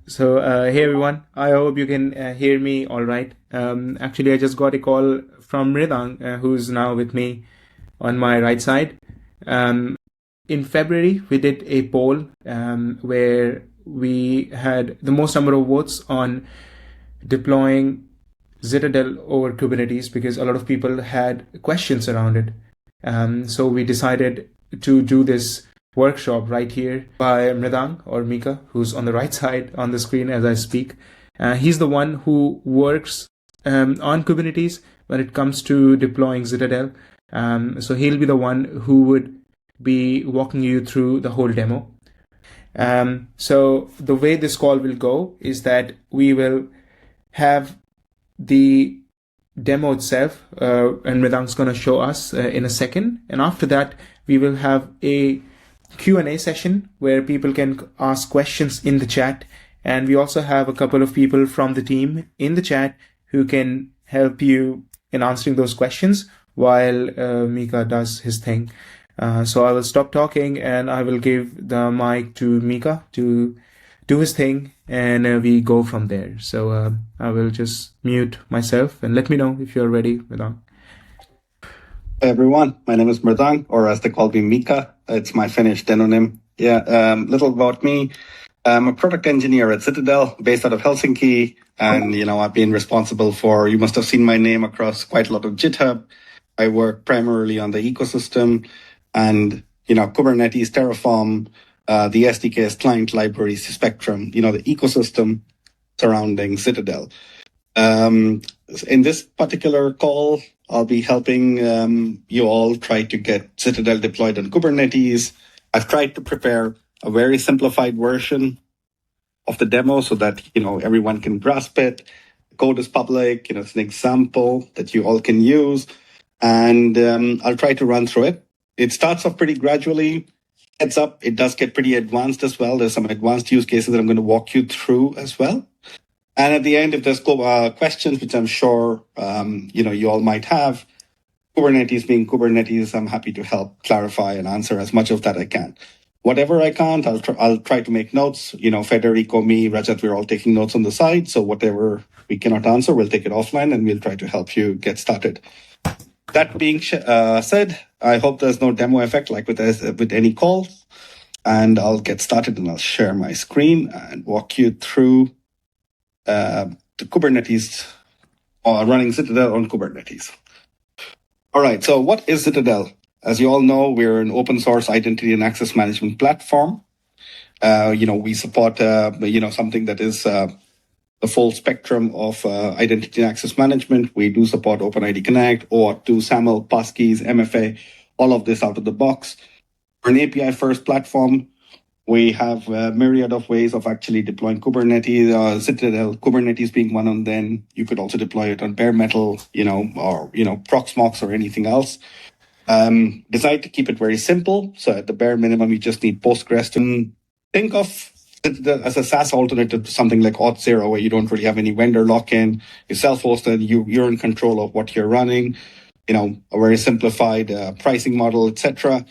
Hey everyone, I hope you can hear me all right. Actually, I just got a call from Mridang, who's now with me on my right side. In February, we did a poll where we had the most number of votes on deploying ZItadel over Kubernetes because a lot of people had questions around it. So we decided to do this workshop right here by Mridang or Mika, who's on the right side on the screen as I speak. He's the one who works on Kubernetes when it comes to deploying ZItadel. So he'll be the one who would be walking you through the whole demo. So the way this call will go is that we will have the demo itself, and Mridang's going to show us in a second. And after that, we will have a Q&A session where people can ask questions in the chat. And we also have a couple of people from the team in the chat who can help you in answering those questions while Mika does his thing. So I will stop talking and I will give the mic to Mika to do his thing, and we go from there. So I will just mute myself and let me know if you're ready, Mridang. Hey everyone, my name is Mridang, or as they call me, Mika. It's my Finnish denonym. Little about me. I'm a product engineer at ZItadel, based out of Helsinki. And, I've been responsible for, you must have seen my name across quite a lot of GitHub. I work primarily on the ecosystem and, Kubernetes, Terraform, the SDKs, client libraries, Spectrum, the ecosystem surrounding ZItadel. In this particular call, I'll be helping you all try to get ZItadel deployed on Kubernetes. I've tried to prepare a very simplified version of the demo so that, everyone can grasp it. The code is public, it's an example that you all can use. And I'll try to run through it. It starts off pretty gradually. Heads up, it does get pretty advanced as well. There's some advanced use cases that I'm going to walk you through as well. And at the end, if there's questions, which I'm sure you all might have, Kubernetes being Kubernetes, I'm happy to help clarify and answer as much of that I can. Whatever I can't, I'll try to make notes. Federico, me, Rajat, we're all taking notes on the side. So whatever we cannot answer, we'll take it offline and we'll try to help you get started. That being said, I hope there's no demo effect like with any calls. And I'll get started and I'll share my screen and walk you through the Kubernetes, or running ZItadel on Kubernetes. All right, so what is ZItadel? As you all know, we're an open source identity and access management platform. We support, something that is the full spectrum of identity and access management. We do support OpenID Connect, OAuth2, SAML, passkeys, MFA, all of this out of the box. We're an API-first platform. We have a myriad of ways of actually deploying Kubernetes, ZItadel, Kubernetes being one, and then you could also deploy it on bare metal, or, Proxmox or anything else. Decide to keep it very simple. So at the bare minimum, you just need Postgres to think of ZItadel as a SaaS alternative to something like Auth0, where you don't really have any vendor lock-in. You're self-hosted, you're in control of what you're running, a very simplified pricing model, etc.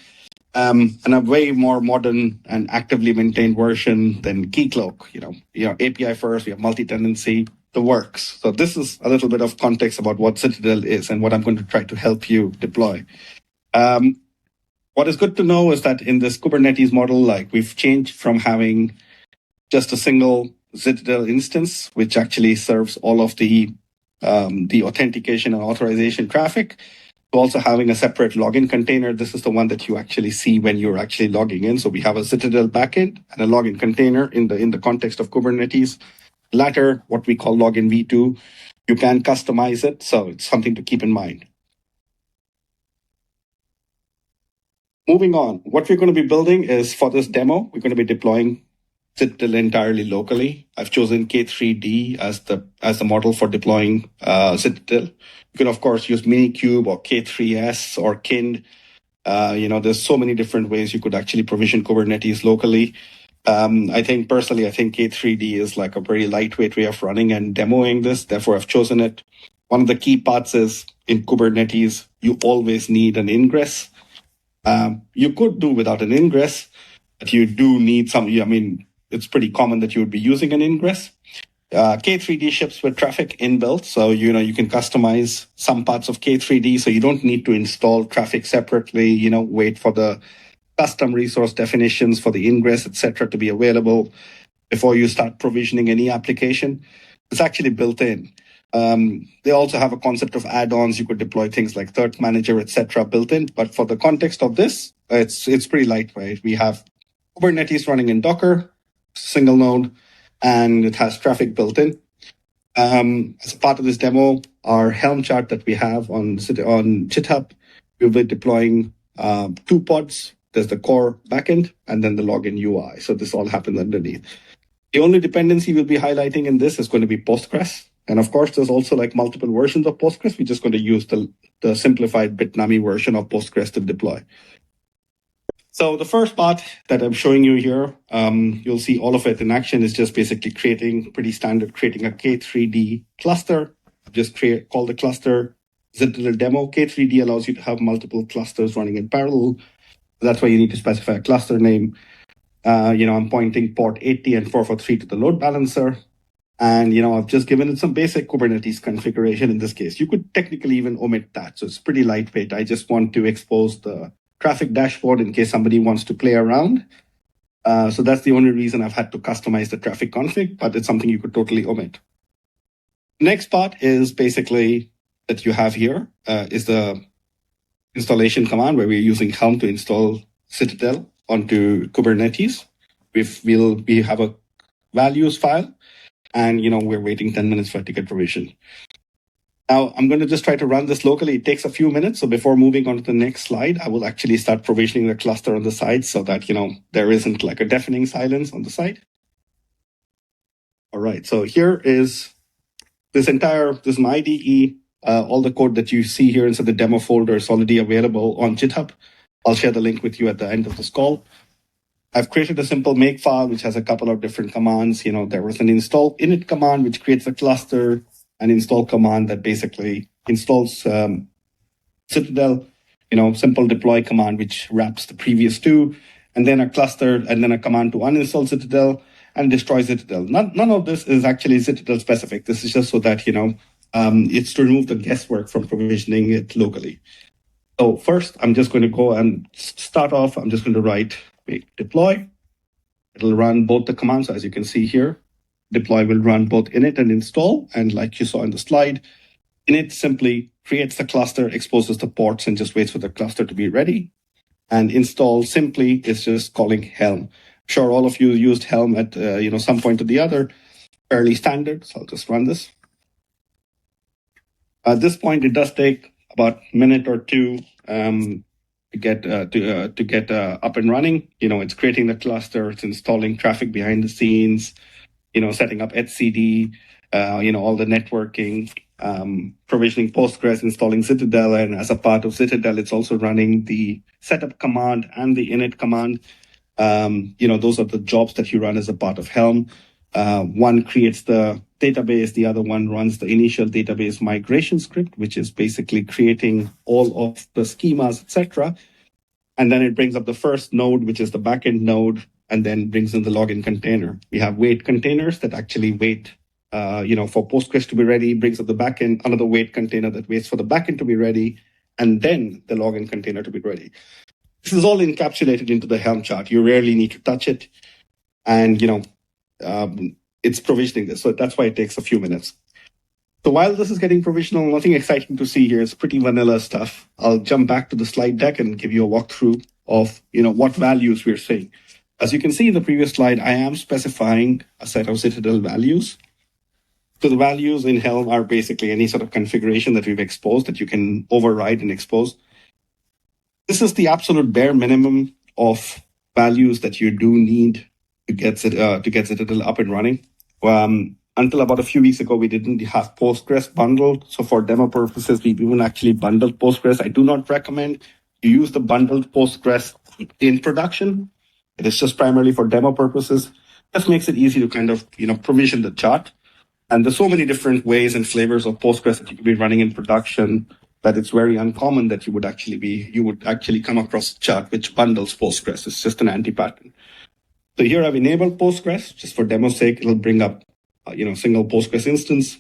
And a way more modern and actively maintained version than Keycloak. API first, we have multi-tenancy, the works. So this is a little bit of context about what ZItadel is and what I'm going to try to help you deploy. What is good to know is that in this Kubernetes model, we've changed from having just a single ZItadel instance, which actually serves all of the authentication and authorization traffic, to also having a separate login container. This is the one that you actually see when you're actually logging in. So we have a ZItadel backend and a login container in the context of Kubernetes. Latter, what we call login v2, you can customize it. So it's something to keep in mind. Moving on, what we're going to be building is, for this demo, we're going to be deploying ZItadel entirely locally. I've chosen K3D as the model for deploying ZItadel. You can, of course, use Minikube or K3S or Kind. There's so many different ways you could actually provision Kubernetes locally. I think K3D is like a very lightweight way of running and demoing this. Therefore, I've chosen it. One of the key parts is in Kubernetes, you always need an ingress. You could do without an ingress, but you do need some. it's pretty common that you would be using an Ingress. K3D ships with traffic inbuilt, so you can customize some parts of K3D, so you don't need to install traffic separately. Wait for the custom resource definitions for the Ingress, etc., to be available before you start provisioning any application. It's actually built in. They also have a concept of add-ons. You could deploy things like Threat Manager, etc., built in. But for the context of this, it's pretty lightweight. We have Kubernetes running in Docker, single node, and it has traffic built in. As a part of this demo, our Helm chart that we have on GitHub, we'll be deploying 2 pods. There's the core backend and then the login UI. So this all happens underneath. The only dependency we'll be highlighting in this is going to be Postgres. And of course, there's also like multiple versions of Postgres. We're just going to use the simplified Bitnami version of Postgres to deploy. So the first part that I'm showing you here, you'll see all of it in action, is just basically creating a K3D cluster. Just call the cluster ZItadel demo. K3D allows you to have multiple clusters running in parallel. That's why you need to specify a cluster name. I'm pointing port 80 and 443 to the load balancer. And, I've just given it some basic Kubernetes configuration in this case. You could technically even omit that. So it's pretty lightweight. I just want to expose the traffic dashboard in case somebody wants to play around. So that's the only reason I've had to customize the traffic config, but it's something you could totally omit. Next part is basically that you have here is the installation command where we're using Helm to install ZItadel onto Kubernetes. We have a values file, and we're waiting 10 minutes for a ticket provision. Now I'm going to just try to run this locally. It takes a few minutes. So before moving on to the next slide, I will actually start provisioning the cluster on the side so that there isn't like a deafening silence on the side. All right. So here is this is my IDE. All the code that you see here inside the demo folder is already available on GitHub. I'll share the link with you at the end of this call. I've created a simple make file, which has a couple of different commands. There was an install init command, which creates a cluster, an install command that basically installs ZItadel, simple deploy command, which wraps the previous 2, and then a cluster, and then a command to uninstall ZItadel and destroy ZItadel. None of this is actually ZItadel specific. This is just so that, it's to remove the guesswork from provisioning it locally. So first, I'm just going to go and start off. I'm just going to write deploy. It'll run both the commands. As you can see here, deploy will run both init and install. And like you saw in the slide, init simply creates the cluster, exposes the ports, and just waits for the cluster to be ready. And install simply is just calling Helm. Sure, all of you used Helm at some point or the other, fairly standard. So I'll just run this. At this point, it does take about a minute or two to get up and running. It's creating the cluster, it's installing traffic behind the scenes, setting up etcd, all the networking, provisioning Postgres, installing ZItadel, and as a part of ZItadel, it's also running the setup command and the init command. Those are the jobs that you run as a part of Helm. One creates the database, the other one runs the initial database migration script, which is basically creating all of the schemas, etc. And then it brings up the first node, which is the backend node, and then brings in the login container. We have wait containers that actually wait, for Postgres to be ready, brings up the backend, another wait container that waits for the backend to be ready, and then the login container to be ready. This is all encapsulated into the Helm chart. You rarely need to touch it. And, it's provisioning this. So that's why it takes a few minutes. So while this is getting provisional, nothing exciting to see here. It's pretty vanilla stuff. I'll jump back to the slide deck and give you a walkthrough of, what values we're seeing. As you can see in the previous slide, I am specifying a set of ZItadel values. So the values in Helm are basically any sort of configuration that we've exposed that you can override and expose. This is the absolute bare minimum of values that you do need to get ZItadel up and running. Until about a few weeks ago, we didn't have Postgres bundled. So for demo purposes, we even actually bundled Postgres. I do not recommend you use the bundled Postgres in production. It is just primarily for demo purposes. Just makes it easy to kind of, provision the chart. And there's so many different ways and flavors of Postgres that you could be running in production that it's very uncommon that you would actually come across a chart which bundles Postgres. It's just an anti-pattern. So here I've enabled Postgres, just for demo's sake, it'll bring up, single Postgres instance.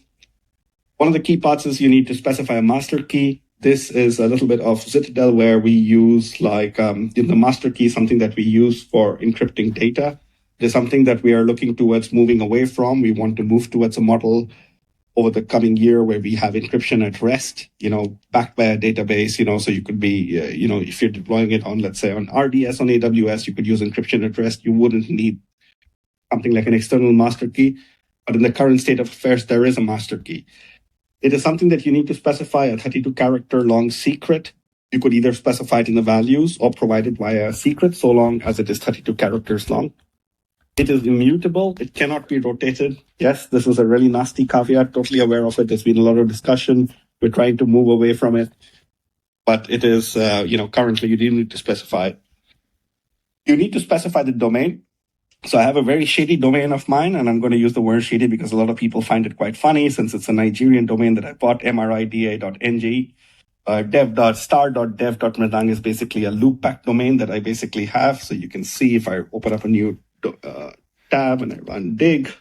One of the key parts is you need to specify a master key. This is a little bit of ZItadel where we use the master key is something that we use for encrypting data. It is something that we are looking towards moving away from. We want to move towards a model over the coming year where we have encryption at rest, backed by a database, so you could be, if you're deploying it on, let's say on RDS on AWS, you could use encryption at rest. You wouldn't need something like an external master key. But in the current state of affairs, there is a master key. It is something that you need to specify a 32-character long secret. You could either specify it in the values or provide it via a secret, so long as it is 32 characters long. It is immutable. It cannot be rotated. Yes, this is a really nasty caveat. Totally aware of it. There's been a lot of discussion. We're trying to move away from it. But it is, currently you do need to specify it. You need to specify the domain. So I have a very shady domain of mine, and I'm going to use the word shady because a lot of people find it quite funny since it's a Nigerian domain that I bought, mrida.ng. dev.star.dev.mridang is basically a loopback domain that I basically have. So you can see if I open up a new tab and I run dig,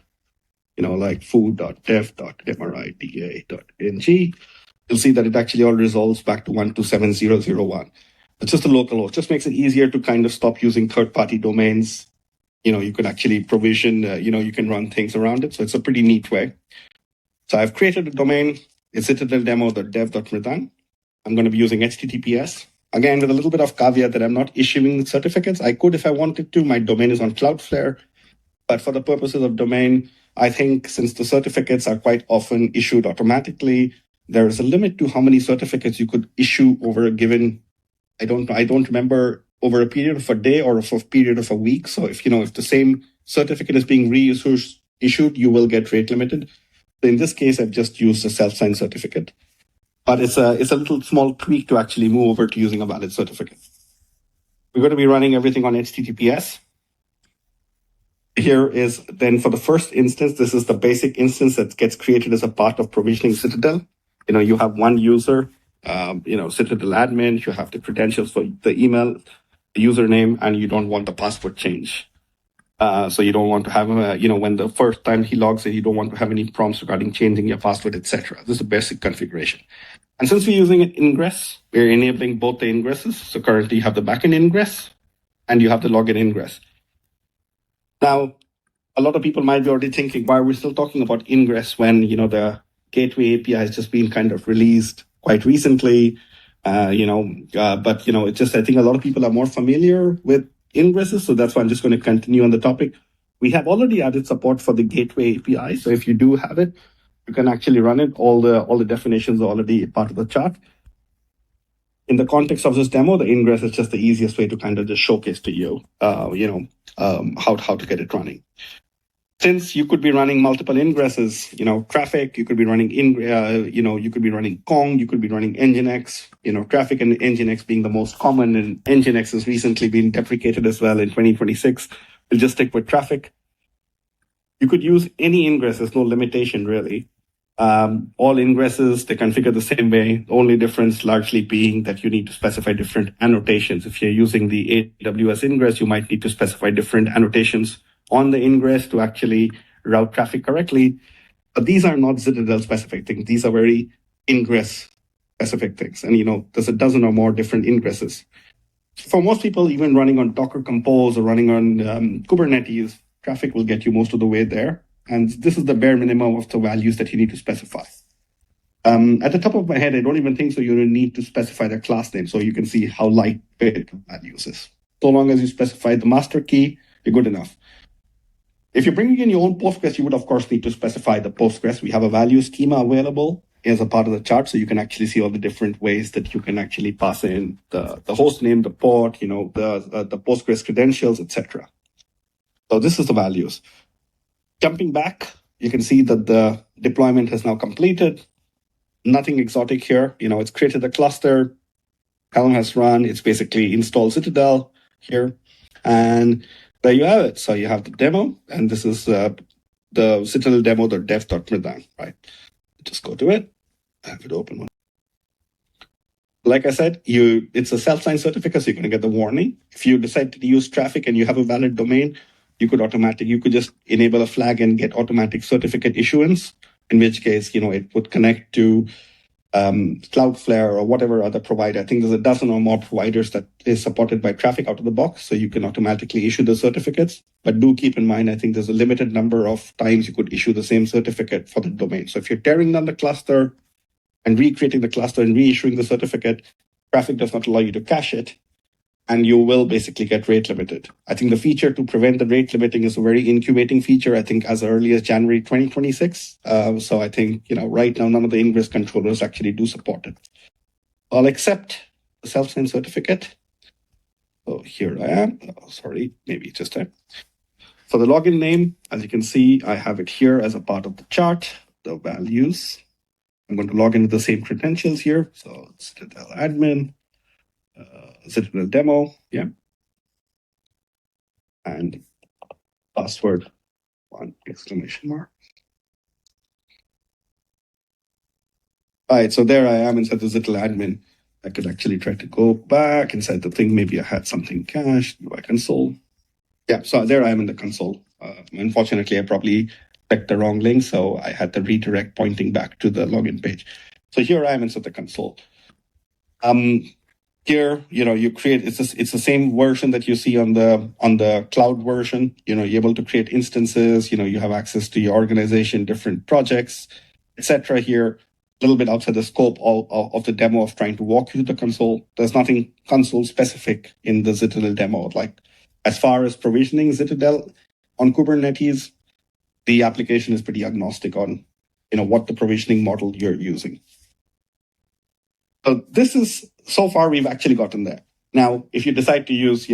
like foo.dev.mrida.ng, you'll see that it actually all resolves back to 127001. It's just a local host. Just makes it easier to kind of stop using third-party domains. You can actually provision, you can run things around it. So it's a pretty neat way. So I've created a domain. It's ZItadel.dev.mridang. I'm going to be using HTTPS. Again, with a little bit of caveat that I'm not issuing certificates. I could if I wanted to. My domain is on Cloudflare. But for the purposes of domain, I think since the certificates are quite often issued automatically, there is a limit to how many certificates you could issue over a given, I don't remember, over a period of a day or a period of a week. So if the same certificate is being reissued, you will get rate limited. So in this case, I've just used a self-signed certificate. But it's a little small tweak to actually move over to using a valid certificate. We're going to be running everything on HTTPS. Here is then for the first instance, this is the basic instance that gets created as a part of provisioning Citadel. You have one user, Citadel admin, you have the credentials for the email, the username, and you don't want the password change. So you don't want to have, when the first time he logs in, you don't want to have any prompts regarding changing your password, etc. This is a basic configuration. And since we're using Ingress, we're enabling both the ingresses. So currently you have the backend ingress and you have the login ingress. Now, a lot of people might be already thinking, why are we still talking about Ingress when, the gateway API has just been kind of released quite recently? But it's just, I think a lot of people are more familiar with ingresses. So that's why I'm just going to continue on the topic. We have already added support for the gateway API. So if you do have it, you can actually run it. All the definitions are already part of the chart. In the context of this demo, the ingress is just the easiest way to kind of just showcase to you, how to get it running. Since you could be running multiple ingresses, traffic, you could be running you could be running Kong, you could be running Nginx, traffic and Nginx being the most common, and Nginx has recently been deprecated as well in 2026. We'll just stick with traffic. You could use any ingress, there's no limitation really. All ingresses, they configure the same way. The only difference largely being that you need to specify different annotations. If you're using the AWS ingress, you might need to specify different annotations on the ingress to actually route traffic correctly. But these are not ZItadel specific things. These are very ingress specific things. And, there's a dozen or more different ingresses. For most people, even running on Docker Compose or running on Kubernetes, traffic will get you most of the way there. And this is the bare minimum of the values that you need to specify. At the top of my head, I don't even think so you need to specify the class name. So you can see how lightweight the values is. So long as you specify the master key, you're good enough. If you're bringing in your own Postgres, you would, of course, need to specify the Postgres. We have a value schema available as a part of the chart, so you can actually see all the different ways that you can actually pass in the host name, the port, the Postgres credentials, etc. So this is the values. Jumping back, you can see that the deployment has now completed. Nothing exotic here. It's created a cluster. Helm has run. It's basically installed ZItadel here. And there you have it. So you have the demo, and this is the ZItadel demo.dev.mridang, right? Just go to it. I have it open. Like I said, it's a self-signed certificate, so you're going to get the warning. If you decide to use traffic and you have a valid domain, you could just enable a flag and get automatic certificate issuance, in which case, it would connect to Cloudflare or whatever other provider. I think there's a dozen or more providers that is supported by traffic out of the box, so you can automatically issue the certificates. But do keep in mind, I think there's a limited number of times you could issue the same certificate for the domain. So if you're tearing down the cluster and recreating the cluster and reissuing the certificate, traffic does not allow you to cache it, and you will basically get rate limited. I think the feature to prevent the rate limiting is a very incubating feature, I think as early as January 2026. So I think, right now, none of the Ingress controllers actually do support it. I'll accept the self-signed certificate. So here I am. Oh, sorry, maybe just time. For the login name, as you can see, I have it here as a part of the chart, the values. I'm going to log in with the same credentials here. So ZItadel admin. ZItadel demo, yeah, and password, one exclamation mark. All right, so there I am inside the ZItadel admin. I could actually try to go back inside the thing. Maybe I had something cached. UI console. Yeah, so there I am in the console. Unfortunately, I probably clicked the wrong link, so I had the redirect pointing back to the login page. So here I am inside the console. Here, you create, it's the same version that you see on the cloud version. You're able to create instances, you have access to your organization, different projects, etc. Here, a little bit outside the scope of the demo of trying to walk you through the console. There's nothing console specific in the ZItadel demo. Like as far as provisioning ZItadel on Kubernetes, the application is pretty agnostic on, what the provisioning model you're using. So this is, so far we've actually gotten there. Now, if you decide to use,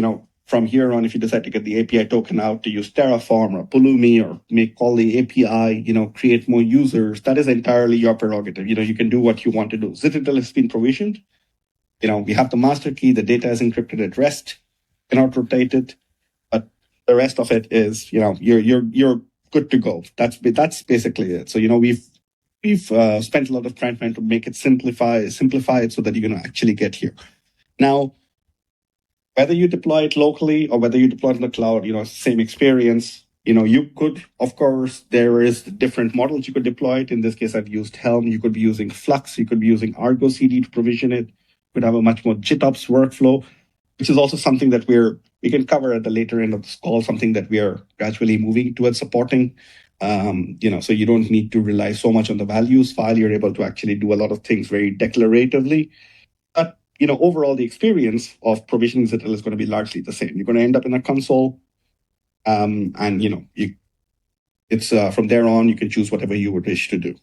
from here on, if you decide to get the API token out to use Terraform or Pulumi or call the API, create more users, that is entirely your prerogative. You can do what you want to do. ZItadel has been provisioned. We have the master key, the data is encrypted at rest, cannot rotate it, but the rest of it is, you're good to go. That's basically it. So, we've spent a lot of time trying to make it simplify it so that you're going to actually get here. Now, whether you deploy it locally or whether you deploy it in the cloud, same experience. You could, of course, there is different models you could deploy it. In this case, I've used Helm. You could be using Flux. You could be using Argo CD to provision it. You could have a much more GitOps workflow, which is also something that we can cover at the later end of this call, something that we are gradually moving towards supporting. So you don't need to rely so much on the values file. You're able to actually do a lot of things very declaratively. But, overall, the experience of provisioning ZItadel is going to be largely the same. You're going to end up in a console. And, it's from there on, you can choose whatever you would wish to do.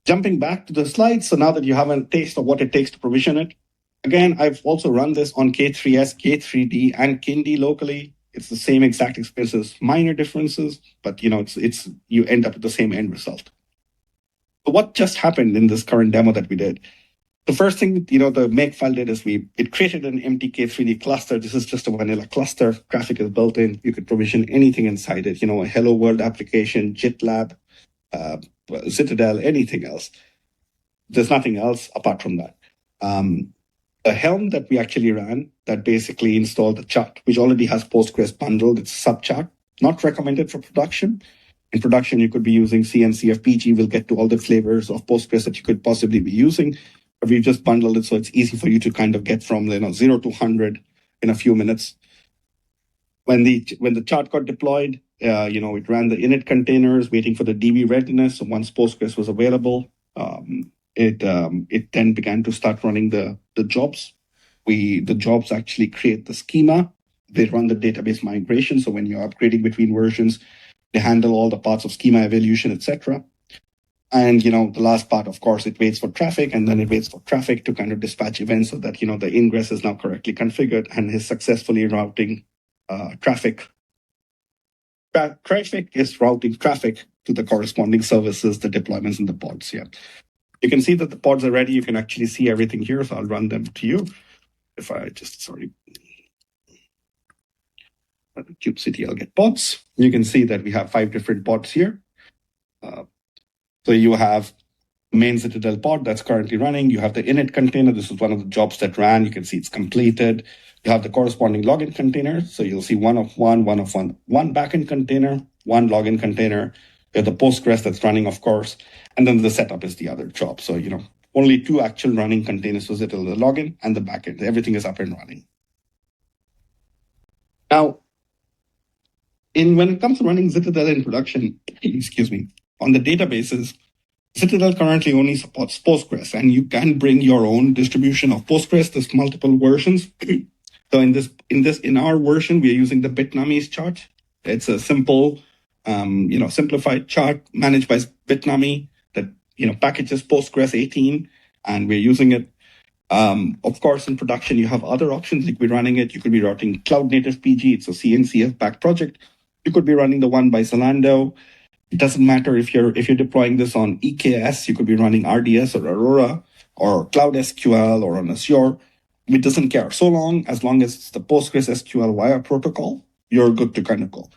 Jumping back to the slides. So now that you have a taste of what it takes to provision it, again, I've also run this on K3S, K3D, and Kindi locally. It's the same exact experiences, minor differences, but it's you end up with the same end result. So what just happened in this current demo that we did? The first thing the make file did is it created an empty K3D cluster. This is just a vanilla cluster. Traffic is built in. You could provision anything inside it. A Hello World application, GitLab, ZItadel, anything else. There's nothing else apart from that. The Helm that we actually ran that basically installed the chart, which already has Postgres bundled. It's a subchart, not recommended for production. In production, you could be using CNCF-PG. We'll get to all the flavors of Postgres that you could possibly be using. But we've just bundled it so it's easy for you to kind of get from 0 to 100 in a few minutes. When the chart got deployed, it ran the init containers waiting for the DB readiness. So once Postgres was available, it then began to start running the jobs. The jobs actually create the schema. They run the database migration. So when you're upgrading between versions, they handle all the parts of schema evolution, etc. And, the last part, of course, it waits for traffic, and then it waits for traffic to kind of dispatch events so that, the ingress is now correctly configured and is successfully routing traffic. Traffic is routing traffic to the corresponding services, the deployments, and the pods. Yeah. You can see that the pods are ready. You can actually see everything here. So I'll run them to you. If I just, kubectl get pods. You can see that we have 5 different pods here. So you have main ZItadel pod that's currently running. You have the init container. This is one of the jobs that ran. You can see it's completed. You have the corresponding login container. So you'll see one backend container, one login container. You have the Postgres that's running, of course, and then the setup is the other job. So, only two actual running containers for ZItadel, the login and the backend. Everything is up and running. Now, when it comes to running ZItadel in production, on the databases, ZItadel currently only supports Postgres, and you can bring your own distribution of Postgres. There's multiple versions. So in our version, we are using the Bitnami's chart. It's a simple, simplified chart managed by Bitnami that packages Postgres 18, and we're using it. Of course, in production, you have other options. You could be running it. You could be running Cloud Native PG. It's a CNCF backed project. You could be running the one by Zalando. It doesn't matter if you're deploying this on EKS. You could be running RDS or Aurora or Cloud SQL or on Azure. It doesn't care. So long as it's the Postgres SQL via protocol, you're good to kind of go.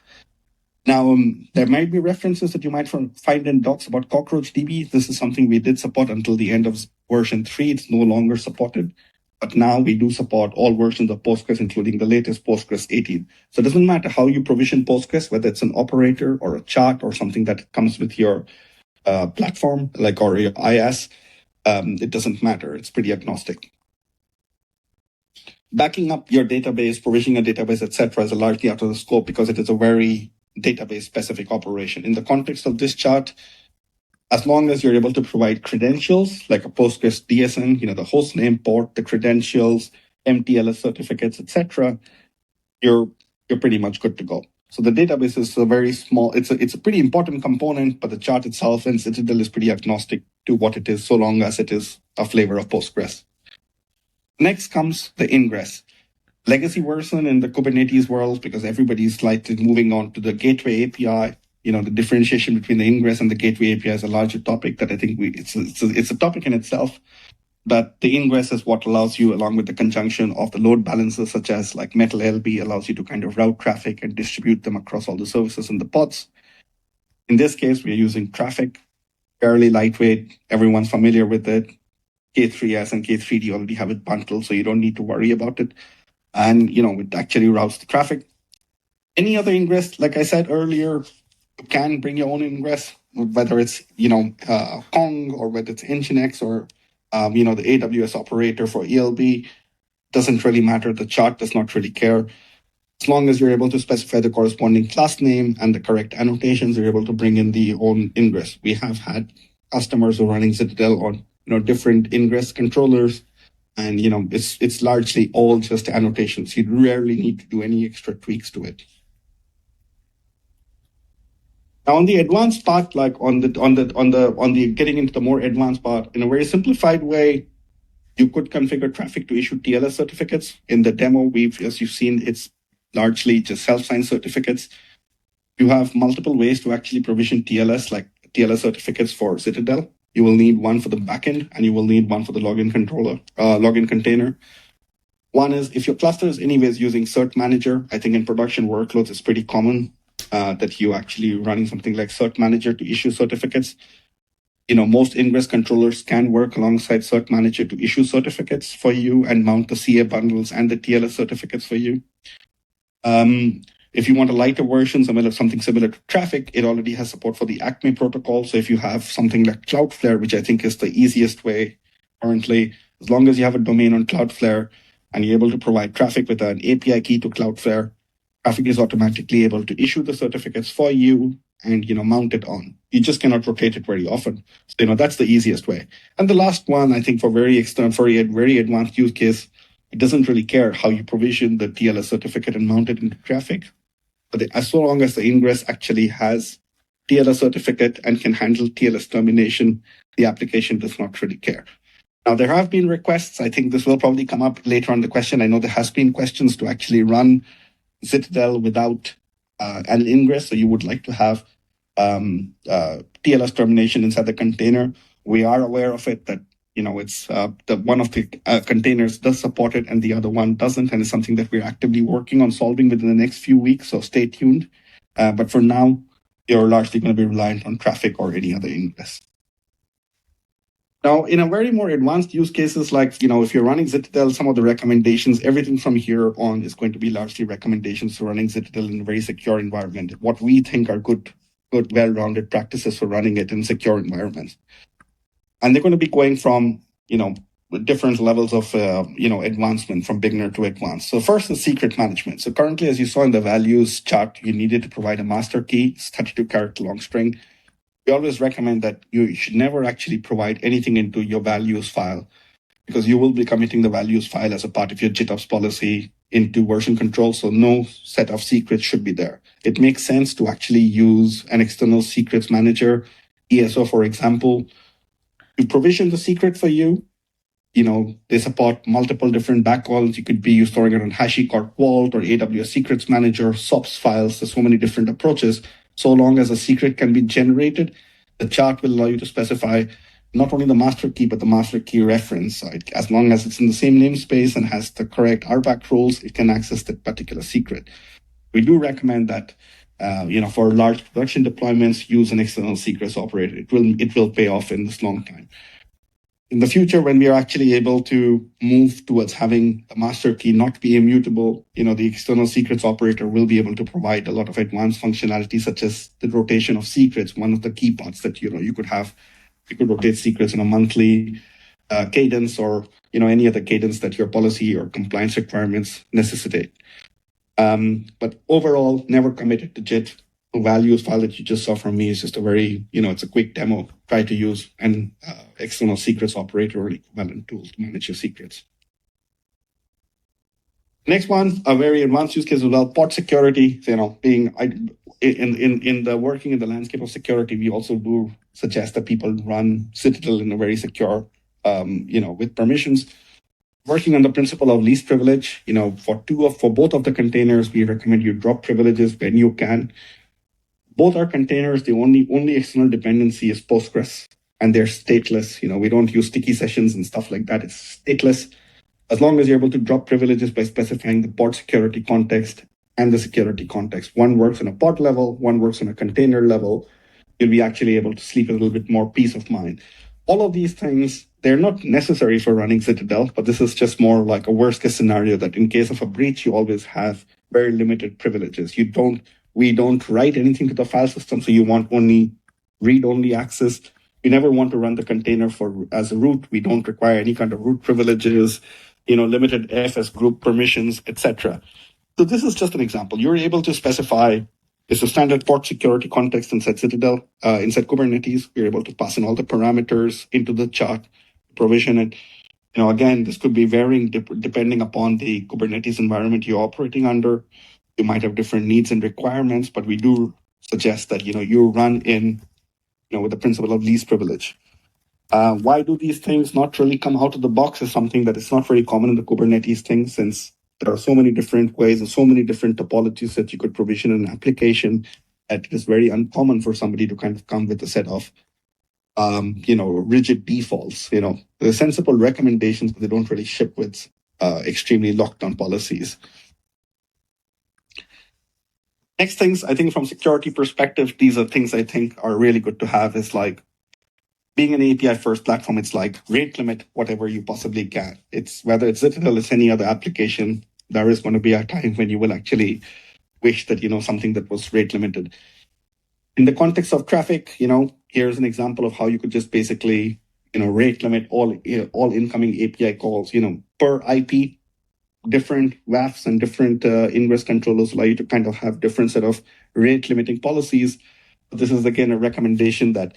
Now, there might be references that you might find in docs about CockroachDB. This is something we did support until the end of version 3. It's no longer supported. But now we do support all versions of Postgres, including the latest Postgres 18. So it doesn't matter how you provision Postgres, whether it's an operator or a chart or something that comes with your platform, or your IaaS. It doesn't matter. It's pretty agnostic. Backing up your database, provisioning a database, etc., is largely out of the scope because it is a very database-specific operation. In the context of this chart, as long as you're able to provide credentials, like a Postgres DSN, the host name, port, the credentials, MTLS certificates, etc., you're pretty much good to go. So the database is a very small, it's a pretty important component, but the chart itself and ZItadel is pretty agnostic to what it is, so long as it is a flavor of Postgres. Next comes the Ingress. Legacy version in the Kubernetes world, because everybody's moving on to the gateway API. The differentiation between the Ingress and the gateway API is a larger topic that I think it's a topic in itself. But the Ingress is what allows you, along with the conjunction of the load balancers, such as like Metal LB, allows you to kind of route traffic and distribute them across all the services in the pods. In this case, we're using Traffic, fairly lightweight. Everyone's familiar with it. K3S and K3D already have it bundled, so you don't need to worry about it. And, it actually routes the traffic. Any other Ingress, like I said earlier, you can bring your own Ingress, whether it's, Kong or whether it's Nginx or, the AWS operator for ELB. Doesn't really matter. The chart does not really care. As long as you're able to specify the corresponding class name and the correct annotations, you're able to bring in the own Ingress. We have had customers who are running ZItadel on, different Ingress controllers. And, it's largely all just annotations. You rarely need to do any extra tweaks to it. Now, on the advanced part, like on the getting into the more advanced part, in a very simplified way, you could configure traffic to issue TLS certificates. In the demo, as you've seen, it's largely just self-signed certificates. You have multiple ways to actually provision TLS, like TLS certificates for ZItadel. You will need one for the backend, and you will need one for the login container. One is, if your cluster is anyways using Cert Manager, I think in production workloads, it's pretty common that you actually running something like Cert Manager to issue certificates. Most Ingress controllers can work alongside Cert Manager to issue certificates for you and mount the CA bundles and the TLS certificates for you. If you want a lighter version, something similar to Traffic, it already has support for the Acme protocol. So if you have something like Cloudflare, which I think is the easiest way currently, as long as you have a domain on Cloudflare and you're able to provide Traffic with an API key to Cloudflare, Traffic is automatically able to issue the certificates for you and, mount it on. You just cannot rotate it very often. So, that's the easiest way. And the last one, I think for very advanced use case, it doesn't really care how you provision the TLS certificate and mount it into Traffic. But as long as the Ingress actually has TLS certificate and can handle TLS termination, the application does not really care. Now, there have been requests. I think this will probably come up later on the question. I know there has been questions to actually run ZItadel without an Ingress. So you would like to have TLS termination inside the container. We are aware of it, that it's one of the containers does support it and the other one doesn't, and it's something that we're actively working on solving within the next few weeks, so stay tuned. But for now, you're largely going to be reliant on Traffic or any other Ingress. Now, in a very more advanced use cases, like, if you're running ZItadel, some of the recommendations, everything from here on is going to be largely recommendations for running ZItadel in a very secure environment. What we think are good, well-rounded practices for running it in secure environments. And they're going to be going from, different levels of, advancement from beginner to advanced. So first is secret management. So currently, as you saw in the values chart, you needed to provide a master key, 32-character long string. We always recommend that you should never actually provide anything into your values file, because you will be committing the values file as a part of your GitOps policy into version control. So no set of secrets should be there. It makes sense to actually use an external secrets manager, ESO, for example, to provision the secret for you. They support multiple different backhalls. You could be storing it on HashiCorp Vault or AWS Secrets Manager, SOPs files. There's so many different approaches. So long as a secret can be generated, the chart will allow you to specify not only the master key, but the master key reference. As long as it's in the same namespace and has the correct RBAC rules, it can access that particular secret. We do recommend that, for large production deployments, use an external secrets operator. It will pay off in this long time. In the future, when we are actually able to move towards having a master key not be immutable, the external secrets operator will be able to provide a lot of advanced functionality, such as the rotation of secrets. One of the key parts that, you could have, you could rotate secrets in a monthly cadence, or, any other cadence that your policy or compliance requirements necessitate. But overall, never committed to JIT. The values file that you just saw from me is just a very, it's a quick demo. Try to use an external secrets operator or equivalent tool to manage your secrets. Next one, a very advanced use case as well, pod security. Being in the working in the landscape of security, we also do suggest that people run ZItadel in a very secure, with permissions. Working on the principle of least privilege, for both of the containers, we recommend you drop privileges when you can. Both our containers, the only external dependency is Postgres, and they're stateless. We don't use sticky sessions and stuff like that. It's stateless. As long as you're able to drop privileges by specifying the pod security context and the security context. One works on a pod level, one works on a container level. You'll be actually able to sleep a little bit more peace of mind. All of these things, they're not necessary for running ZItadel, but this is just more like a worst case scenario that in case of a breach, you always have very limited privileges. We don't write anything to the file system, so you want only read-only access. We never want to run the container as a root. We don't require any kind of root privileges, limited FS group permissions, etc. So this is just an example. You're able to specify, it's a standard pod security context inside ZItadel, inside Kubernetes. You're able to pass in all the parameters into the chart, provision it. Again, this could be varying depending upon the Kubernetes environment you're operating under. You might have different needs and requirements, but we do suggest that, you run in, with the principle of least privilege. Why do these things not really come out of the box is something that is not very common in the Kubernetes thing, since there are so many different ways and so many different topologies that you could provision an application, that it is very uncommon for somebody to kind of come with a set of, rigid defaults. They're sensible recommendations, but they don't really ship with extremely locked down policies. Next things, I think from security perspective, these are things I think are really good to have, is like being an API first platform. It's like rate limit whatever you possibly can. It's whether it's ZItadel, it's any other application, there is going to be a time when you will actually wish that, something that was rate limited. In the context of traffic, here's an example of how you could just basically, rate limit all incoming API calls, per IP. Different WAFs and different ingress controllers allow you to kind of have different set of rate limiting policies. But this is again a recommendation that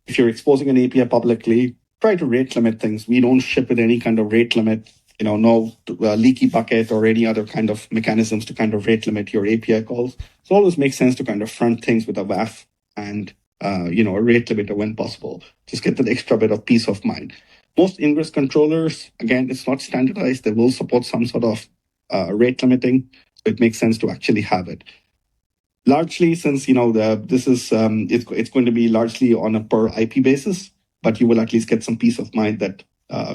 if you're exposing an API publicly, try to rate limit things. We don't ship with any kind of rate limit, no leaky bucket or any other kind of mechanisms to kind of rate limit your API calls. So it always makes sense to kind of front things with a WAF and a rate limiter when possible. Just get that extra bit of peace of mind. Most Ingress controllers, again, it's not standardized. They will support some sort of rate limiting. So it makes sense to actually have it. Largely, since this is it's going to be largely on a per IP basis, but you will at least get some peace of mind that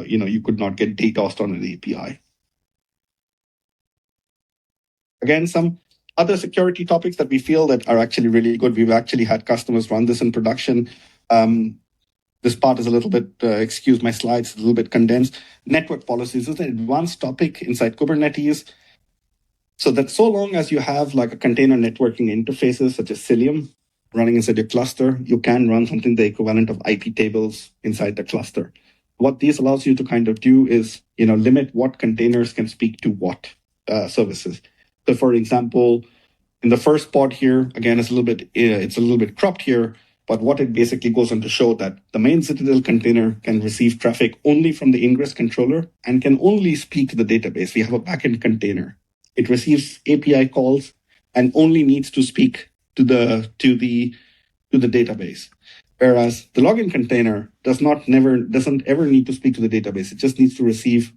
you could not get DDoSed on an API. Again, some other security topics that we feel that are actually really good. We've actually had customers run this in production. this part is a little bit, excuse my slides, a little bit condensed. Network policies is an advanced topic inside Kubernetes. So that so long as you have like a container networking interfaces such as Cilium running inside your cluster, you can run something the equivalent of IP tables inside the cluster. What this allows you to kind of do is, limit what containers can speak to what services. So for example, in the first pod here, again, it's a little bit cropped here, but what it basically goes on to show that the main ZItadel container can receive traffic only from the Ingress controller and can only speak to the database. We have a backend container. It receives API calls and only needs to speak to the database. Whereas the login container doesn't ever need to speak to the database. It just needs to receive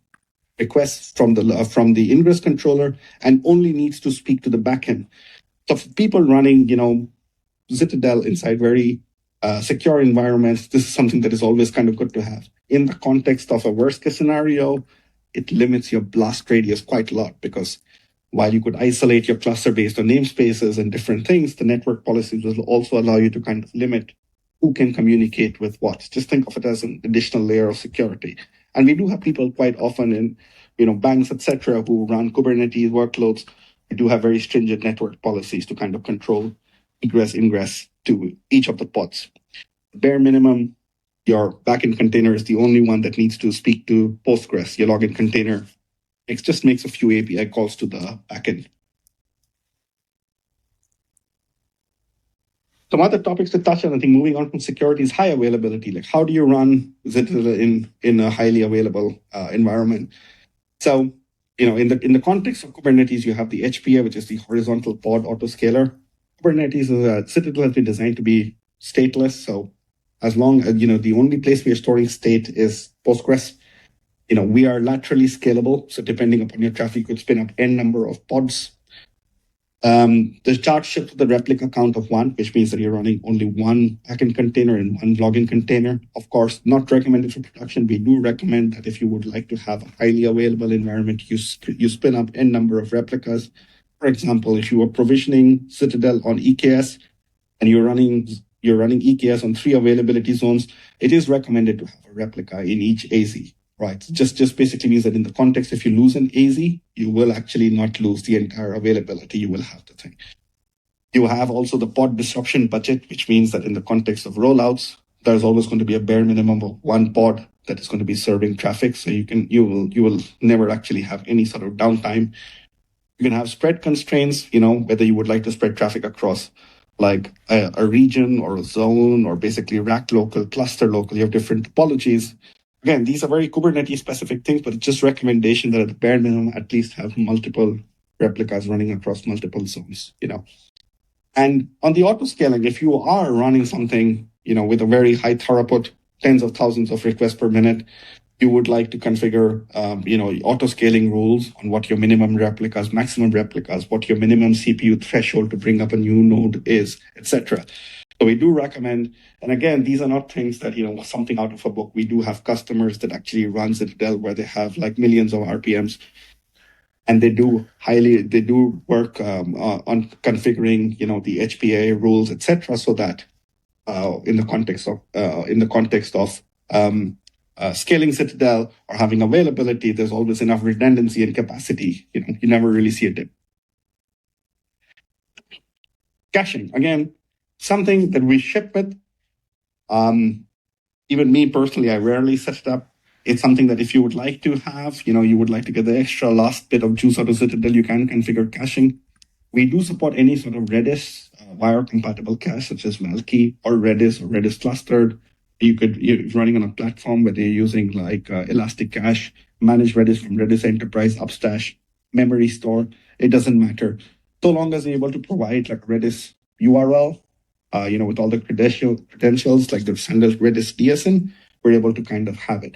requests from the Ingress controller and only needs to speak to the backend. So for people running, ZItadel inside very secure environments, this is something that is always kind of good to have. In the context of a worst case scenario, it limits your blast radius quite a lot, because while you could isolate your cluster based on namespaces and different things, the network policies will also allow you to kind of limit who can communicate with what. Just think of it as an additional layer of security. And we do have people quite often in, banks, etc., who run Kubernetes workloads. We do have very stringent network policies to kind of control egress, ingress to each of the pods. Bare minimum, your backend container is the only one that needs to speak to Postgres. Your login container just makes a few API calls to the backend. Some other topics to touch on, I think, moving on from security, is high availability. Like, how do you run ZItadel in a highly available environment? So, in the context of Kubernetes, you have the HPA, which is the horizontal pod autoscaler. Kubernetes ZItadel has been designed to be stateless. So, as long as the only place we are storing state is Postgres, we are laterally scalable. So, depending upon your traffic, you could spin up n number of pods. The chart ships the replica count of 1, which means that you're running only one backend container and one login container. Of course, not recommended for production. We do recommend that if you would like to have a highly available environment, you spin up n number of replicas. For example, if you are provisioning ZItadel on EKS and you're running EKS on 3 availability zones, it is recommended to have a replica in each AZ. Right. Just basically means that in the context, if you lose an AZ, you will actually not lose the entire availability. You will have the thing. You have also the pod disruption budget, which means that in the context of rollouts, there's always going to be a bare minimum of one pod that is going to be serving traffic. So you will never actually have any sort of downtime. You can have spread constraints, whether you would like to spread traffic across like a region or a zone, or basically rack local, cluster local. You have different topologies. Again, these are very Kubernetes specific things, but it's just recommendation that at the bare minimum, at least have multiple replicas running across multiple zones, And on the autoscaling, if you are running something, with a very high throughput, tens of thousands of requests per minute, you would like to configure, autoscaling rules on what your minimum replicas, maximum replicas, what your minimum CPU threshold to bring up a new node is, etc. So we do recommend, and again, these are not things that, something out of a book. We do have customers that actually run ZItadel where they have like millions of RPMs, and they do work on configuring, the HPA rules, etc., so that in the context of scaling ZItadel or having availability, there's always enough redundancy and capacity. You never really see a dip. Caching, again, something that we ship with. Even me personally, I rarely set it up. It's something that if you would like to have, you would like to get the extra last bit of juice out of ZItadel, you can configure caching. We do support any sort of Redis wire compatible cache, such as Valkey or Redis clustered. You're running on a platform where they're using like Elastic Cache, manage Redis from Redis Enterprise, Upstash, memory store. It doesn't matter. So long as you're able to provide like Redis URL, with all the credentials, like the standard Redis DSN, we're able to kind of have it.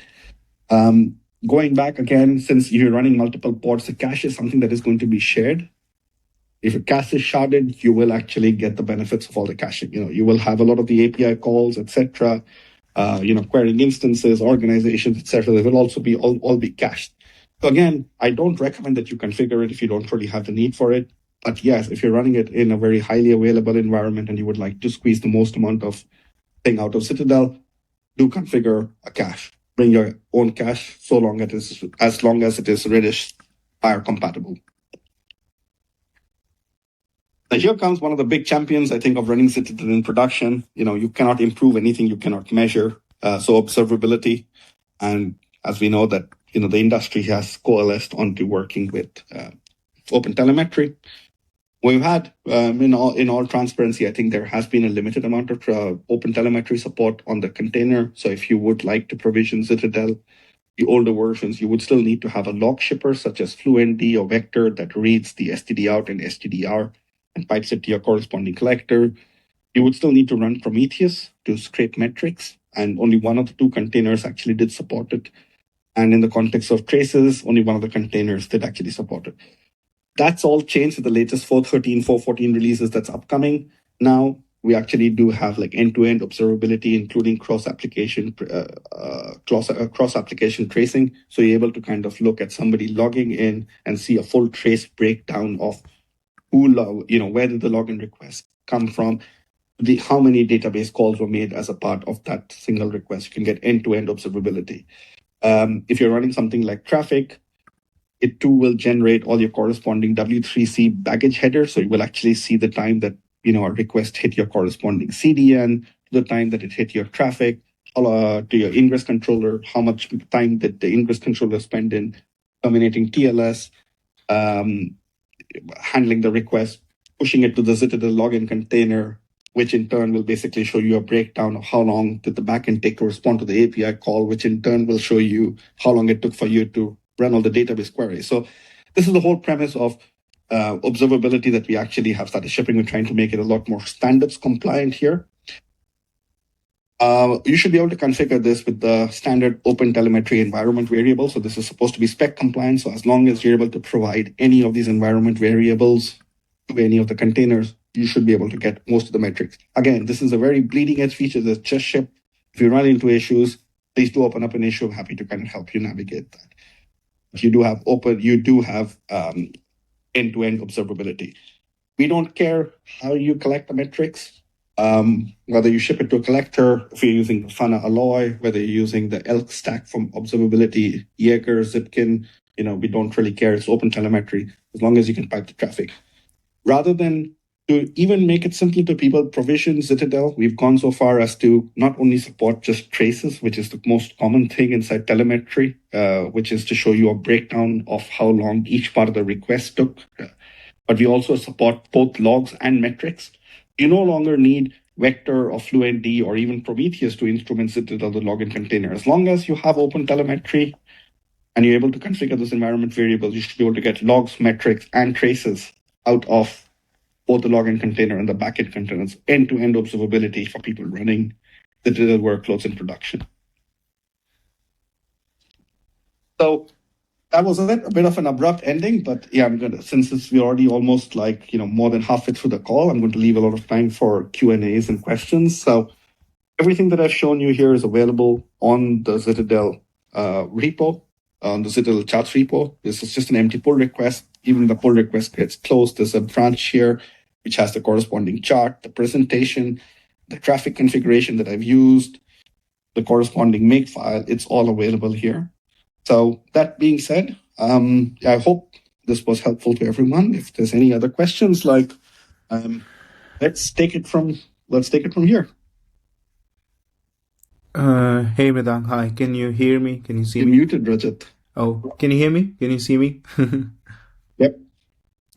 Going back again, since you're running multiple pods, the cache is something that is going to be shared. If a cache is sharded, you will actually get the benefits of all the caching. You will have a lot of the API calls, etc. Querying instances, organizations, etc. They will also be all be cached. So again, I don't recommend that you configure it if you don't really have the need for it. But yes, if you're running it in a very highly available environment and you would like to squeeze the most amount of thing out of ZItadel, do configure a cache. Bring your own cache as long as it is Redis fire compatible. Now here comes one of the big champions, I think, of running ZItadel in production. You cannot improve anything you cannot measure. So observability, and as we know that the industry has coalesced onto working with OpenTelemetry. We've had, in all transparency, I think there has been a limited amount of OpenTelemetry support on the container. So if you would like to provision ZItadel, the older versions, you would still need to have a log shipper such as FluentD or Vector that reads the std out and stdr and pipes it to your corresponding collector. You would still need to run Prometheus to scrape metrics, and only one of the two containers actually did support it. And in the context of traces, only one of the containers did actually support it. That's all changed with the latest 4.13, 4.14 releases that's upcoming. Now we actually do have like end-to-end observability, including cross-application tracing. So you're able to kind of look at somebody logging in and see a full trace breakdown of where did the login request come from, how many database calls were made as a part of that single request. You can get end-to-end observability. If you're running something like traffic, it too will generate all your corresponding W3C baggage headers. So you will actually see the time that a request hit your corresponding CDN, the time that it hit your traffic, to your Ingress controller, how much time did the Ingress controller spend in terminating TLS, handling the request, pushing it to the ZItadel login container, which in turn will basically show you a breakdown of how long did the backend take to respond to the API call, which in turn will show you how long it took for you to run all the database queries. So this is the whole premise of observability that we actually have started shipping. We're trying to make it a lot more standards compliant here. You should be able to configure this with the standard OpenTelemetry environment variable. So this is supposed to be spec compliant. So as long as you're able to provide any of these environment variables to any of the containers, you should be able to get most of the metrics. Again, this is a very bleeding edge feature that's just shipped. If you run into issues, please do open up an issue. I'm happy to kind of help you navigate that. You do have end-to-end observability. We don't care how you collect the metrics, whether you ship it to a collector, if you're using the Fana Alloy, whether you're using the Elk stack from Observability, Jaeger, Zipkin, we don't really care. It's OpenTelemetry, as long as you can pipe the traffic. Rather than to even make it simple to people provision ZItadel, we've gone so far as to not only support just traces, which is the most common thing inside telemetry, which is to show you a breakdown of how long each part of the request took, but we also support both logs and metrics. You no longer need Vector or FluentD or even Prometheus to instrument ZItadel, the login container. As long as you have OpenTelemetry and you're able to configure those environment variables, you should be able to get logs, metrics, and traces out of both the login container and the backend containers, end-to-end observability for people running the ZItadel workloads in production. So that was it, a bit of an abrupt ending, but yeah, since we're already almost more than halfway through the call, I'm going to leave a lot of time for Q&As and questions. So everything that I've shown you here is available on the ZItadel repo, on the ZItadel charts repo. This is just an empty pull request. Even the pull request gets closed. There's a branch here which has the corresponding chart, the presentation, the traffic configuration that I've used, the corresponding makefile. It's all available here. So that being said, I hope this was helpful to everyone. If there's any other questions, let's take it from here. Hey Mridang, hi. Can you hear me? Can you see me? You're muted, Rajat. Oh, can you hear me? Can you see me? Yep.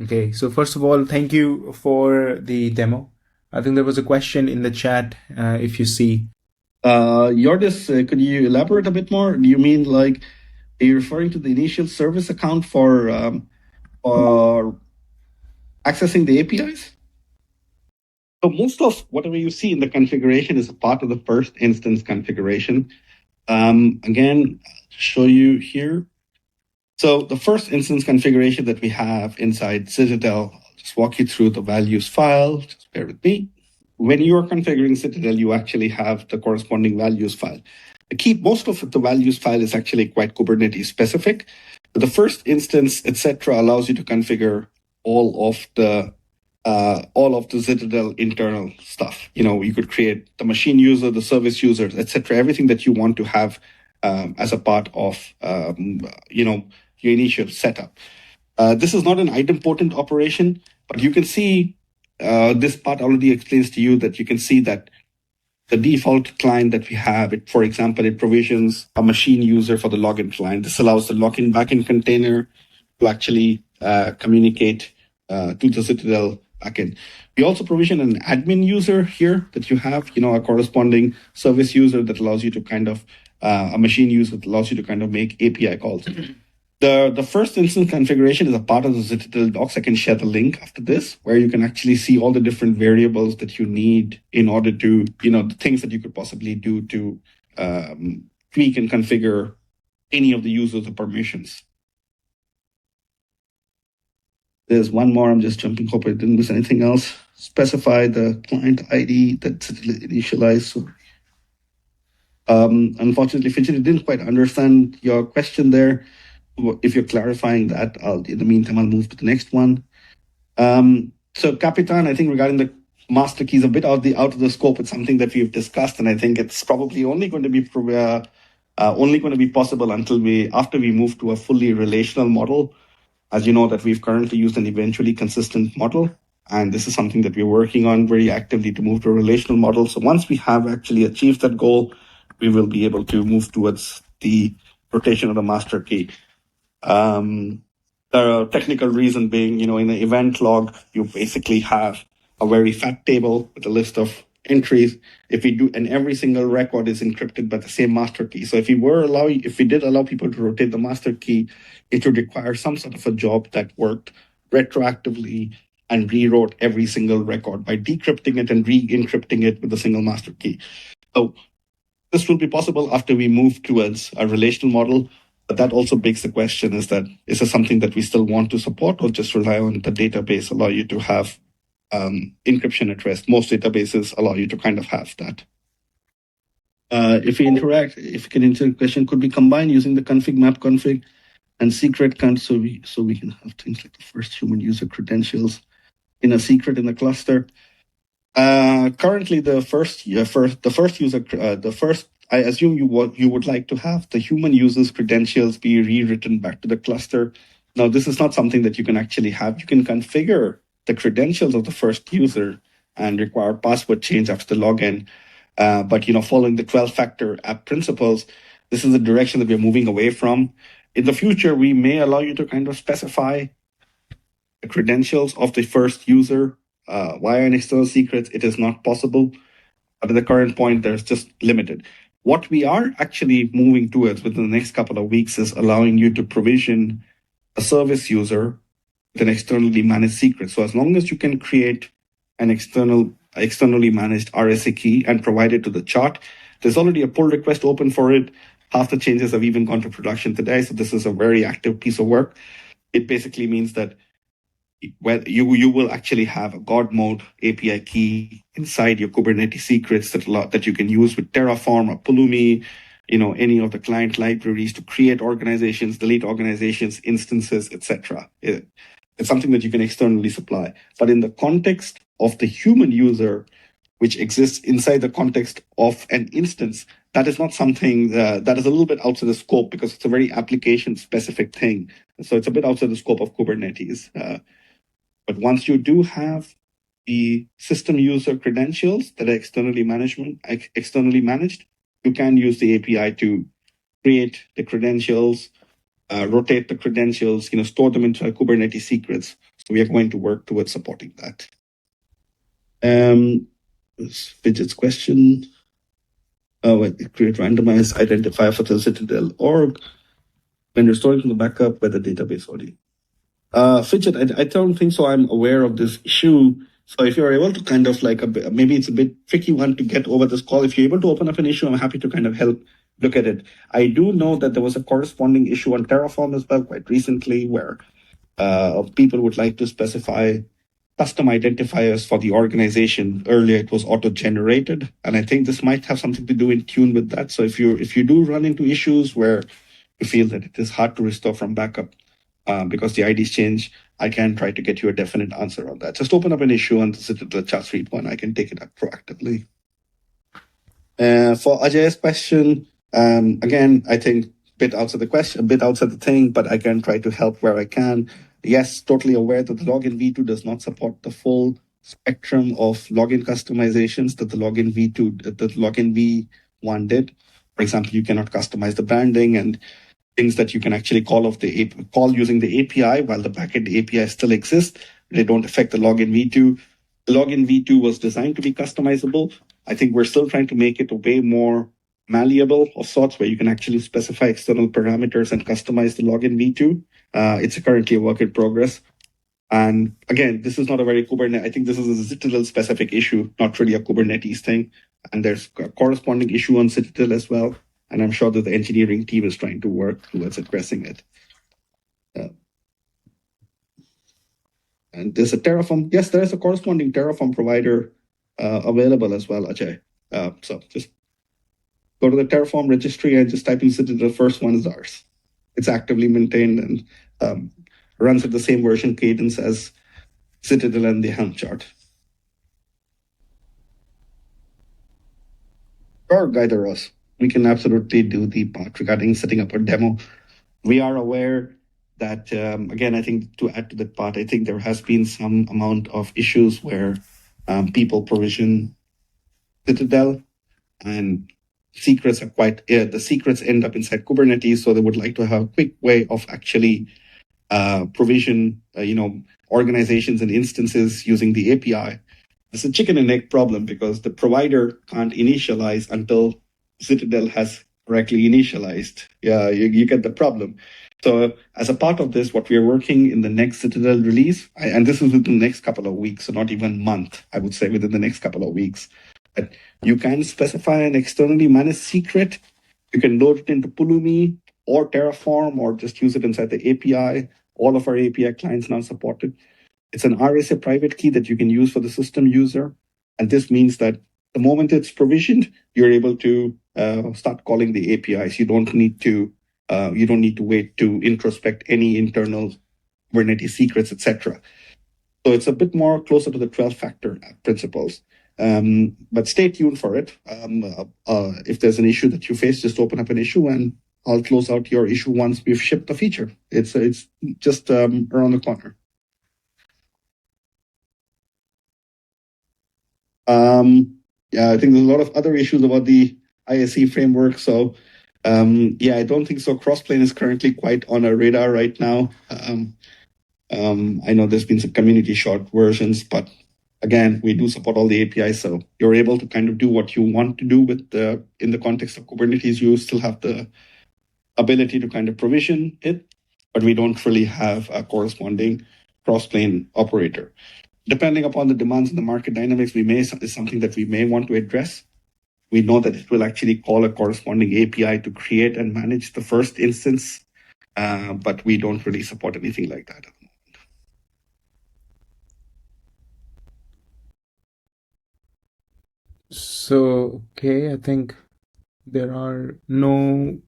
Okay, so first of all, thank you for the demo. I think there was a question in the chat, if you see. Yordis, could you elaborate a bit more? Do you mean are you referring to the initial service account for accessing the APIs? So most of whatever you see in the configuration is a part of the first instance configuration. Again, I'll show you here. So the first instance configuration that we have inside ZItadel, I'll just walk you through the values file. Just bear with me. When you're configuring ZItadel, you actually have the corresponding values file. Most of the values file is actually quite Kubernetes specific. But the first instance, etc., allows you to configure all of the all of the ZItadel internal stuff. You could create the machine user, the service users, etc. Everything that you want to have as a part of your initial setup. This is not an idempotent operation, but you can see this part already explains to you that you can see that the default client that we have, for example, it provisions a machine user for the login client. This allows the login backend container to actually communicate to the ZItadel backend. We also provision an admin user here that you have, a corresponding service user that allows you to a machine user that allows you to make API calls. The first instance configuration is a part of the ZItadel docs. I can share the link after this, where you can actually see all the different variables that you need in order to, the things that you could possibly do to tweak and configure any of the users or permissions. There's one more. I'm just jumping. Hope I didn't miss anything else. Specify the client ID that's initialized. So, unfortunately, Fidget didn't quite understand your question there. If you're clarifying that, in the meantime, I'll move to the next one. So Capitan, I think regarding the master keys, a bit out of the scope. It's something that we've discussed, and I think it's probably only going to be possible after we move to a fully relational model. As you know, that we've currently used an eventually consistent model, and this is something that we're working on very actively to move to a relational model. So once we have actually achieved that goal, we will be able to move towards the rotation of the master key. The technical reason being, in the event log, you basically have a very fat table with a list of entries. And every single record is encrypted by the same master key. So if we did allow people to rotate the master key, it would require some sort of a job that worked retroactively and rewrote every single record by decrypting it and re-encrypting it with a single master key. So this will be possible after we move towards a relational model. But that also begs the question, is this something that we still want to support, or just rely on the database, allow you to have encryption at rest? Most databases allow you to have that. If you can answer the question, could we combine using the config map config and secret so we can have things like the first human user credentials in a secret in the cluster? Currently, I assume you would like to have the human user's credentials be rewritten back to the cluster. Now, this is not something that you can actually have. You can configure the credentials of the first user and require password change after the login. But following the 12-factor app principles, this is the direction that we're moving away from. In the future, we may allow you to specify the credentials of the first user via an external secret. It is not possible. But at the current point, there's just limited. What we are actually moving towards within the next couple of weeks is allowing you to provision a service user with an externally managed secret. So as long as you can create an externally managed RSA key and provide it to the chart, there's already a pull request open for it. Half the changes have even gone to production today. So this is a very active piece of work. It basically means that you will actually have a God mode API key inside your Kubernetes secrets that you can use with Terraform or Pulumi, any of the client libraries to create organizations, delete organizations, instances, etc. It's something that you can externally supply. But in the context of the human user, which exists inside the context of an instance, that is not something that is a little bit outside the scope, because it's a very application-specific thing. So it's a bit outside the scope of Kubernetes. But once you do have the system user credentials that are externally managed, you can use the API to create the credentials, rotate the credentials, store them into a Kubernetes secrets. So we are going to work towards supporting that. Fidget's question. Create randomized identifier for the ZItadel org when restoring from the backup by the database already. Fidget, I don't think so. I'm aware of this issue. So if you're able to maybe it's a bit tricky one to get over this call. If you're able to open up an issue, I'm happy to help look at it. I do know that there was a corresponding issue on Terraform as well quite recently, where people would like to specify custom identifiers for the organization. Earlier, it was auto-generated, and I think this might have something to do in tune with that. So if you do run into issues where you feel that it is hard to restore from backup, because the IDs change, I can try to get you a definite answer on that. Just open up an issue on the ZItadel chat repo and I can take it up proactively. For Ajay's question, again, I think bit outside the question, a bit outside the thing, but I can try to help where I can. Yes, totally aware that the login v2 does not support the full spectrum of login customizations that the login v1 did. For example, you cannot customize the branding and things that you can actually call using the API while the backend API still exists. They don't affect the login v2. The login v2 was designed to be customizable. I think we're still trying to make it a way more malleable of sorts where you can actually specify external parameters and customize the login v2. It's currently a work in progress. And again, this is not a very Kubernetes. I think this is a ZItadel specific issue, not really a Kubernetes thing. And there's a corresponding issue on ZItadel as well. And I'm sure that the engineering team is trying to work towards addressing it. And there's a Terraform. Yes, there is a corresponding Terraform provider available as well, Ajay. So just go to the Terraform registry and just type in ZItadel. The first one is ours. It's actively maintained and runs at the same version cadence as ZItadel and the Helm chart. Or guide us. We can absolutely do the part regarding setting up a demo. We are aware that, again, I think to add to that part, I think there has been some amount of issues where people provision ZItadel and secrets are the secrets end up inside Kubernetes. So they would like to have a quick way of actually provision, organizations and instances using the API. It's a chicken and egg problem because the provider can't initialize until ZItadel has correctly initialized. Yeah, you get the problem. So as a part of this, what we are working in the next ZItadel release, and this is within the next couple of weeks, so not even month, I would say within the next couple of weeks, that you can specify an externally managed secret. You can load it into Pulumi or Terraform or just use it inside the API. All of our API clients now support it. It's an RSA private key that you can use for the system user. And this means that the moment it's provisioned, you're able to start calling the APIs. You don't need to wait to introspect any internal Kubernetes secrets, etc. So it's a bit more closer to the 12-factor principles. But stay tuned for it. If there's an issue that you face, just open up an issue and I'll close out your issue once we've shipped the feature. It's just around the corner. Yeah, I think there's a lot of other issues about the ISE framework. So I don't think so. Crossplane is currently quite on our radar right now. I know there's been some community short versions, but again, we do support all the APIs. So you're able to kind of do what you want to do with in the context of Kubernetes. You still have the ability to kind of provision it, but we don't really have a corresponding crossplane operator. Depending upon the demands and the market dynamics, is something that we may want to address. We know that it will actually call a corresponding API to create and manage the first instance, but we don't really support anything like that at the moment. So, okay, I think there are no...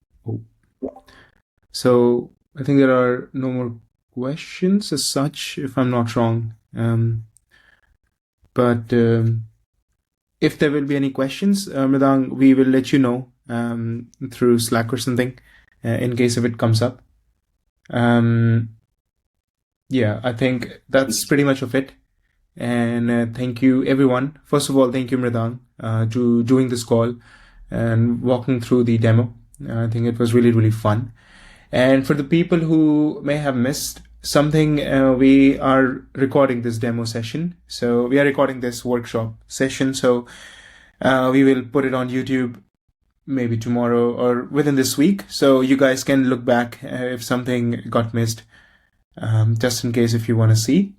So, I think there are no more questions as such, if I'm not wrong. But if there will be any questions, Mridang, we will let you know through Slack or something in case if it comes up. I think that's pretty much of it. And thank you, everyone. First of all, thank you, Mridang, to doing this call and walking through the demo. I think it was really, really fun. And for the people who may have missed something, we are recording this demo session. So we are recording this workshop session. So we will put it on YouTube maybe tomorrow or within this week. So you guys can look back if something got missed, just in case if you want to see.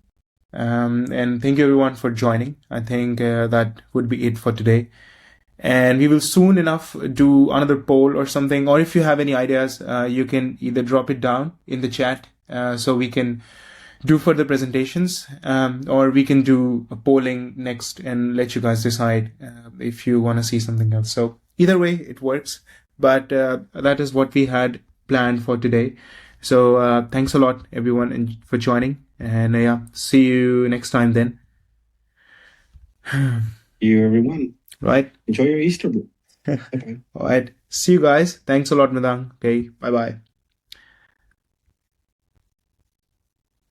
And thank you everyone for joining. I think that would be it for today. And we will soon enough do another poll or something. Or if you have any ideas, you can either drop it down in the chat so we can do further presentations, or we can do a polling next and let you guys decide if you want to see something else. So either way, it works. But that is what we had planned for today. So thanks a lot, everyone, for joining. And yeah, see you next time then. You, everyone. Right. Enjoy your Easter. Bye-bye. All right. See you guys. Thanks a lot, Mridang. Okay. Bye-bye.